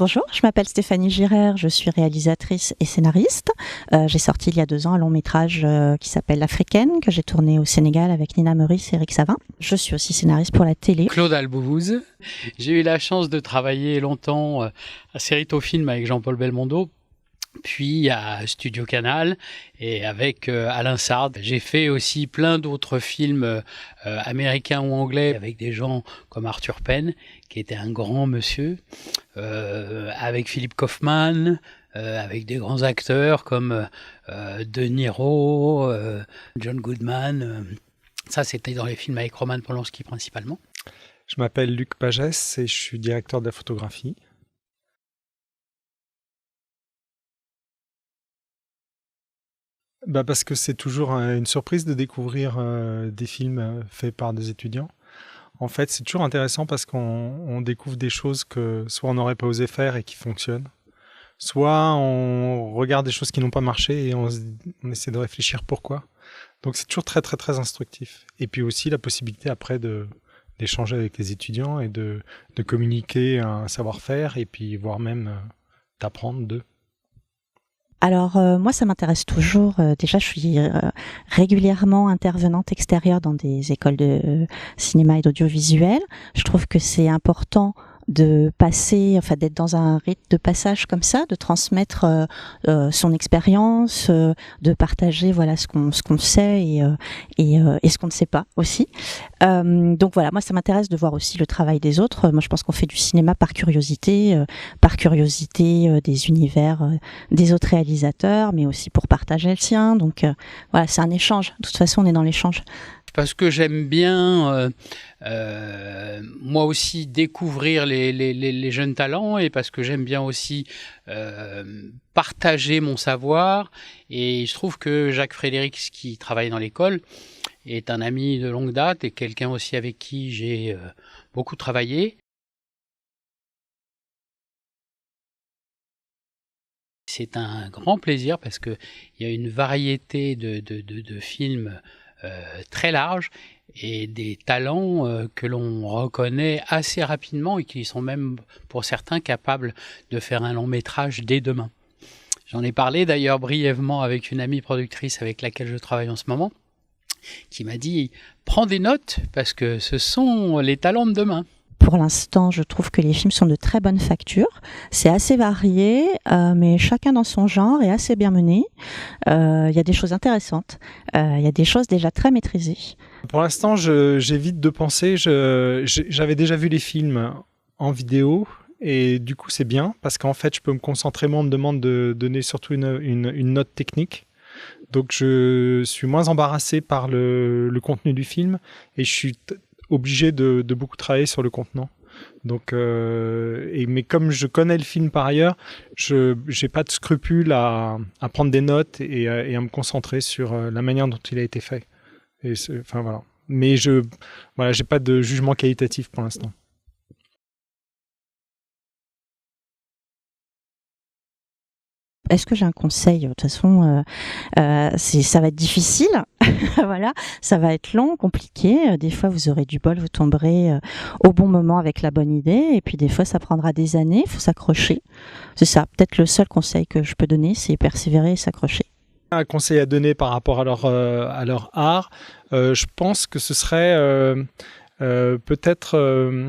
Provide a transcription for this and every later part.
Bonjour, je m'appelle Stéphanie Girard, je suis réalisatrice et scénariste. J'ai sorti il y a 2 ans un long métrage qui s'appelle L'Africaine, que j'ai tourné au Sénégal avec Nina Meurice et Eric Savin. Je suis aussi scénariste pour la télé. Claude Albouvouz. J'ai eu la chance de travailler longtemps à Cerrito Film avec Jean-Paul Belmondo, puis à Studio Canal et avec Alain Sard. J'ai fait aussi plein d'autres films américains ou anglais avec des gens comme Arthur Penn, qui était un grand monsieur, avec Philippe Kaufman, avec des grands acteurs comme De Niro, John Goodman. Ça, c'était dans les films avec Roman Polanski principalement. Je m'appelle Luc Pagès et je suis directeur de la photographie. Parce que c'est toujours une surprise de découvrir des films faits par des étudiants. En fait, c'est toujours intéressant parce qu'on découvre des choses que soit on n'aurait pas osé faire et qui fonctionnent, soit on regarde des choses qui n'ont pas marché et on essaie de réfléchir pourquoi. Donc c'est toujours très très très instructif. Et puis aussi la possibilité après d'échanger avec les étudiants et de communiquer un savoir-faire et puis voire même d'apprendre d'eux. Alors moi ça m'intéresse toujours, déjà je suis régulièrement intervenante extérieure dans des écoles de cinéma et d'audiovisuel. Je trouve que c'est important de passer, enfin d'être dans un rythme de passage comme ça, de transmettre son expérience, de partager voilà ce qu'on sait et ce qu'on ne sait pas aussi. Donc voilà, moi ça m'intéresse de voir aussi le travail des autres. Moi je pense qu'on fait du cinéma par curiosité des univers des autres réalisateurs, mais aussi pour partager le sien. Donc voilà, c'est un échange. De toute façon, on est dans l'échange. Parce que j'aime bien, moi aussi, découvrir les jeunes talents et parce que j'aime bien aussi partager mon savoir. Et je trouve que Jacques Frédéric, qui travaille dans l'école, est un ami de longue date et quelqu'un aussi avec qui j'ai beaucoup travaillé. C'est un grand plaisir parce qu'il y a une variété de films très large et des talents que l'on reconnaît assez rapidement et qui sont même pour certains capables de faire un long métrage dès demain. J'en ai parlé d'ailleurs brièvement avec une amie productrice avec laquelle je travaille en ce moment qui m'a dit « Prends des notes parce que ce sont les talents de demain ». Pour l'instant, je trouve que les films sont de très bonne facture. C'est assez varié, mais chacun dans son genre est assez bien mené. Il y a des choses intéressantes. Il y a des choses déjà très maîtrisées. Pour l'instant, j'évite de penser. J'avais déjà vu les films en vidéo et du coup, c'est bien parce qu'en fait, je peux me concentrer. Moi, on me demande de donner surtout une note technique. Donc, je suis moins embarrassé par le contenu du film et je suis obligé de beaucoup travailler sur le contenant. Donc, mais comme je connais le film par ailleurs, je n'ai pas de scrupule à prendre des notes et à me concentrer sur la manière dont il a été fait. Et enfin voilà. Mais j'ai pas de jugement qualitatif pour l'instant. Est-ce que j'ai un conseil? De toute façon, ça va être difficile. Voilà, ça va être long, compliqué. Des fois, vous aurez du bol, vous tomberez au bon moment avec la bonne idée. Et puis, des fois, ça prendra des années. Il faut s'accrocher. C'est ça. Peut-être le seul conseil que je peux donner, c'est persévérer et s'accrocher. Un conseil à donner par rapport à leur art, je pense que ce serait peut-être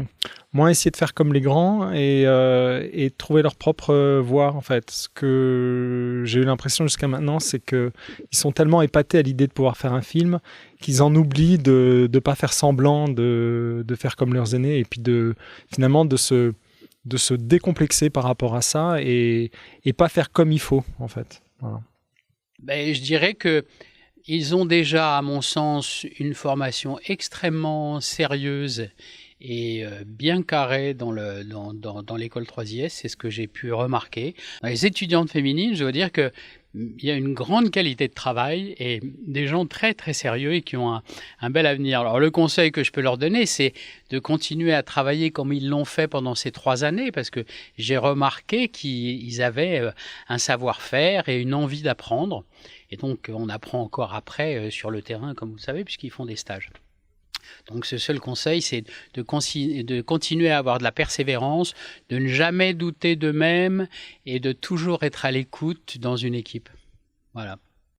moins essayer de faire comme les grands et trouver leur propre voie en fait. Ce que j'ai eu l'impression jusqu'à maintenant, c'est qu'ils sont tellement épatés à l'idée de pouvoir faire un film qu'ils en oublient de ne pas faire semblant de faire comme leurs aînés et puis finalement de se décomplexer par rapport à ça et pas faire comme il faut en fait. Voilà. Je dirais que ils ont déjà, à mon sens, une formation extrêmement sérieuse et bien carrée dans l'école 3IS, c'est ce que j'ai pu remarquer. Dans les étudiantes féminines, je veux dire que il y a une grande qualité de travail et des gens très très sérieux et qui ont un bel avenir. Alors le conseil que je peux leur donner, c'est de continuer à travailler comme ils l'ont fait pendant ces 3 années, parce que j'ai remarqué qu'ils avaient un savoir-faire et une envie d'apprendre. Et donc on apprend encore après sur le terrain, comme vous le savez, puisqu'ils font des stages. Donc ce seul conseil, c'est de continuer à avoir de la persévérance, de ne jamais douter d'eux-mêmes et de toujours être à l'écoute dans une équipe. Voilà.